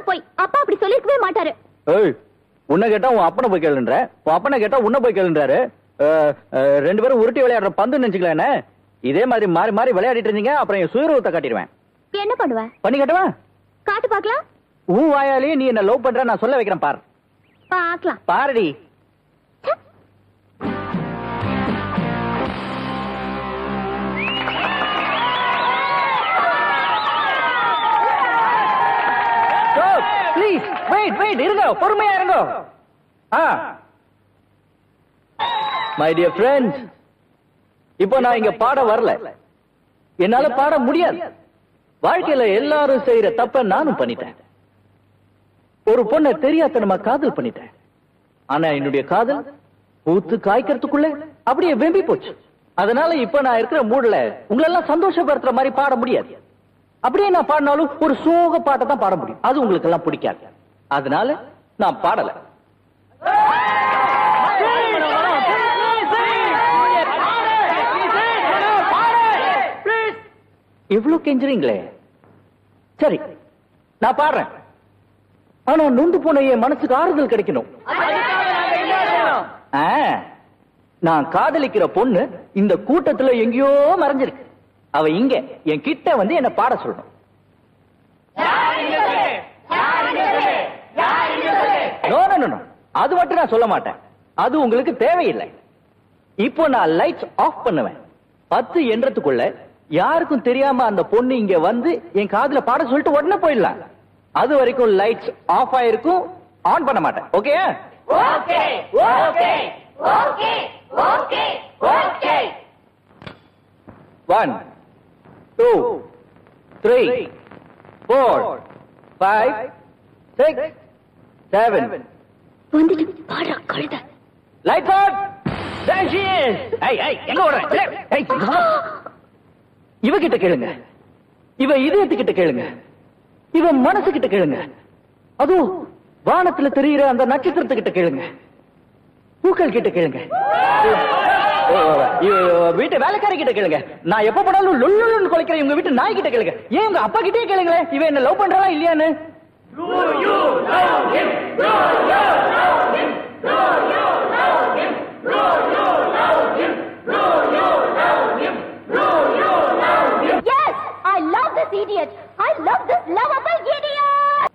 போய் அப்பா அப்படி சொல்லிருக்கவே மாட்டாரு. ஏய், உன்னை கேட்டா உன் அப்பனை போய் கேளுன்ற, உன் அப்பனை கேட்டா உன்னை போய் கேளுன்றாரு. ரெண்டு பேரும் உருட்டி விளையாடுற பந்து நினைச்சுக்கலாம் என்ன? இதே மாதிரி மாறி மாறி விளையாடிட்டு இருந்தீங்க, அப்புறம் என் சுயரூபத்தை காட்டிடுவேன். என்ன பண்ணுவேன்? பண்ணி காட்டுவேன். காட்டு பாக்கலாம். உன் வாயாலேயே நீ என்ன லவ் பண்ற நான் சொல்ல வைக்கிறேன் பாரு. பாக்கலாம். பாருடி. ப்ளீஸ் வெயிட் வெயிட், இருங்க, பொறுமையா இருங்க. மை டியர் ஃப்ரெண்ட்ஸ், இப்போ நான் இங்க பாட வரல, என்னால பாட முடியாது. வாழ்க்கையில எல்லாரும் செய்யற தப்ப நானும் பண்ணிட்டேன். ஒரு பொண்ணை தெரியாதனமா காதல் பண்ணிட்டேன். ஆனா என்னுடைய காதல் பூத்து காய்க்கிறதுக்குள்ள அப்படியே வெம்பி போச்சு. அதனால இப்ப நான் இருக்கிற மூட்ல உங்களெல்லாம் சந்தோஷப்படுத்துற மாதிரி பாட முடியாது. அப்படியே நான் பாடினாலும் ஒரு சோக பாட்டை தான் பாட முடியும். அது உங்களுக்கு எல்லாம் பிடிக்காது. அதனால நான் பாடல. இவ்வளவு கெஞ்சுறீங்களே, சரி நான் பாடுறேன். ஆனா நொந்து போன என் மனசுக்கு ஆறுதல் கிடைக்கணும். நான் காதலிக்கிற பொண்ணு இந்த கூட்டத்துல எங்கேயோ மறைஞ்சிருக்கு. அவ இங்க என் கிட்ட வந்து என்ன பாட சொல்லணும். அது மட்டும் நான் சொல்ல மாட்டேன். அது உங்களுக்கு தேவையில்லை. இப்போ நான் லைட்ஸ் ஆஃப் பண்ணுவேன். 10 என்றதுக்குள்ள யாருக்கும் தெரியாம அந்த பொண்ணு இங்க வந்து என் காதுல பாட சொல்லிட்டு உடனே போயிடலாம். அது வரைக்கும் லைட்ஸ் ஆஃப் ஆயிருக்கும், ஆன் பண்ண மாட்டேன். Okay? Okay okay okay okay okay. 1 2 3 4 5 6 7. வந்துட்டு பாடுற கழுத. Lights on. There she is. ஏய் ஏய், எங்க ஓடுற? ஏய், இவ கிட்ட கேளுங்க, இவ இதயத்துக்கிட்ட கேளுங்க, இவ மனசு கிட்ட கேளுங்க, அதோ வானத்துல தெரியுற அந்த நட்சத்திரத்துக்கிட்ட கேளுங்க, பூக்கள் கிட்ட கேளுங்க, வீட்டு வேலைக்காரி கிட்ட கேளுங்க, நான் எப்ப போனாலும் லொல்லுன்னு குலைக்கிற இவங்க வீட்டு நாய் கிட்ட கேளுங்க, ஏன் உங்க அப்பா கிட்டே கேளுங்களேன் இவ என்ன லவ் பண்றாளா இல்லையான்னு. Yes, I love this idiot. I love this lovable idiot.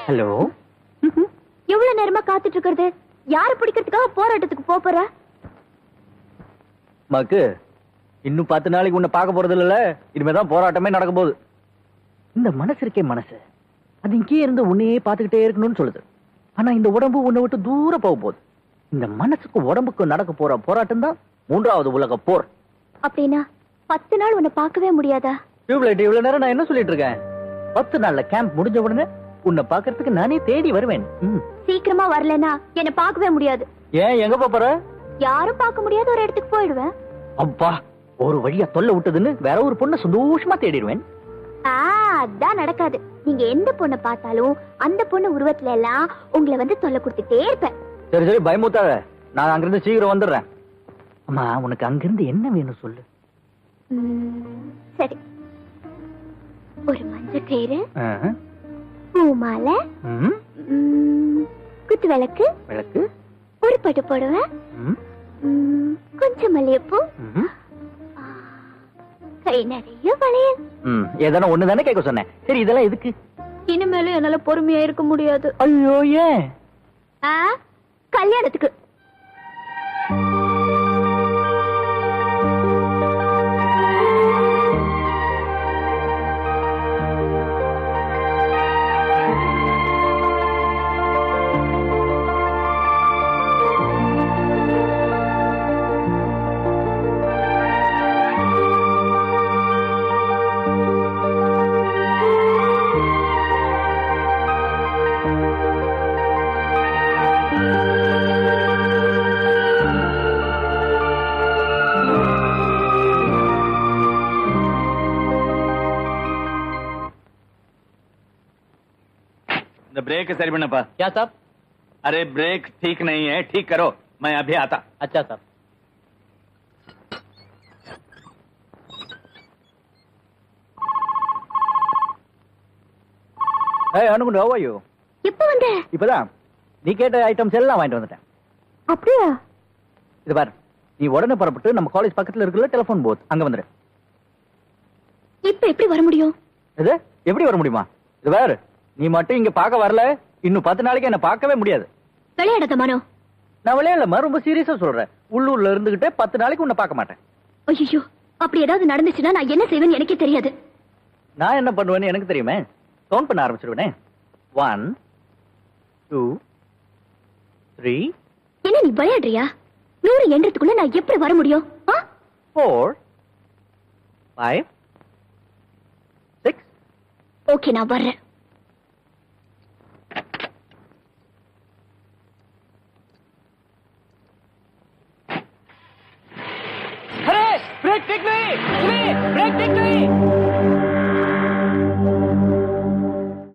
Hello. எவ்வளவு நேரமா காத்துட்டு இருக்கிறது? யாரு பிடிக்கிறதுக்காக போராட்டத்துக்கு போற? மக்கு, இன்னும் 10 நாளைக்கு உன்னை பார்க்க போறது இல்ல. இனிமேதான் போராட்டமே நடக்க போகுது. இந்த மனசு இருக்கே மனசு, அது இங்கே இருந்து உன்னையே பார்த்துக்கிட்டே இருக்கணும்னு சொல்லுது. ஆனா இந்த உடம்பு உன்னை விட்டு தூர போக போகுது. இந்த மனசுக்கு உடம்புக்கு நடக்க போற போராட்டம் தான் 3வது உலக போர். அப்படின்னா 10 நாள் உன்னை பார்க்கவே முடியாதா? டியூப்லைட், இவ்வளவு நேரம் நான் என்ன சொல்லிட்டு இருக்கேன்? 10 நாள்ல கேம்ப் முடிஞ்ச உடனே உன்னை பாக்குறதுக்கு நானே தேடி வருவேன். சீக்கிரமா வரலனா என்ன பார்க்கவே முடியாது. ஏன், எங்க போற? யாரும் பார்க்க முடியாத ஒரு இடத்துக்கு போயிடுவேன். அப்பா, ஒரு வழியா தொல்லை விட்டதுன்னு வேற ஒரு பொண்ணை சந்தோஷமா தேடிடுவேன். அதான் நடக்காது. நீங்க எந்த பொண்ணை பார்த்தாலும் அந்த பொண்ணு உருவத்துல எல்லாம் உங்களை வந்து தொல்லை கொடுத்துட்டே இருப்பேன். சரி சரி, பயமுத்தாத, நான் அங்கிருந்து சீக்கிரம் வந்துடுறேன். அம்மா, உனக்கு அங்கிருந்து என்ன வேணும் சொல்லு. சரி, ஒரு மஞ்சள் கயிறு, பூ மாலை, குத்து விளக்கு, ஒரு பட்டு போடுவேன், கொஞ்சம் மல்லிகைப்பூ, கை நிறைய வளையல். ஏதான ஒண்ணு தானே கேட்க சொன்னேன். சரி, இதெல்லாம் எதுக்கு? இனிமேலும் என்னால பொறுமையா இருக்க முடியாது. ஐயோ, ஏன்? கல்யாணத்துக்கு. ब्रेक सही बनपा। क्या साहब? अरे ब्रेक ठीक नहीं है, ठीक करो, मैं अभी आता। अच्छा साहब। ஏய் அனுகுண்டு how are you? எப்ப வந்த? இப்பதான் நீ கேட்ட ஐட்டம்ஸ் எல்லாம் வாங்கிட்டு வந்துட்டேன். அப்படியா? இது பாரு, நீ உடனே புறப்பட்டு நம்ம காலேஜ் பக்கத்துல இருக்குல்ல டெலிபோன் பூத், அங்க வந்துரு. இப்ப எப்படி வர முடியும்? இது எப்படி வர முடியுமா? இது பாரு, நீ மட்டும் இங்க பார்க்க வரல, இன்னும் 10 நாளைக்கு என்ன பார்க்கவே முடியாது. விளையாடாத மனோ. நான் விளையாடலமா, ரொம்ப சீரியஸா சொல்றேன். உள்ளூர்ல இருந்துகிட்டே 10 நாளைக்கு உன்னை பார்க்க மாட்டேன். ஐயோ, அப்படி ஏதாவது நடந்துச்சுன்னா நான் என்ன செய்வேன்னு எனக்கே தெரியாது. நான் என்ன பண்ணுவேன்னு எனக்கு தெரியுமே. கவுண்ட் பண்ண ஆரம்பிச்சிருவேனே. 1 2 3 என்ன நீ விளையாடுறியா? 100 எண்றதுக்குள்ள நான் எப்படி வர முடியும்? 4 5 6. ஓகே, நான் வர்றேன்.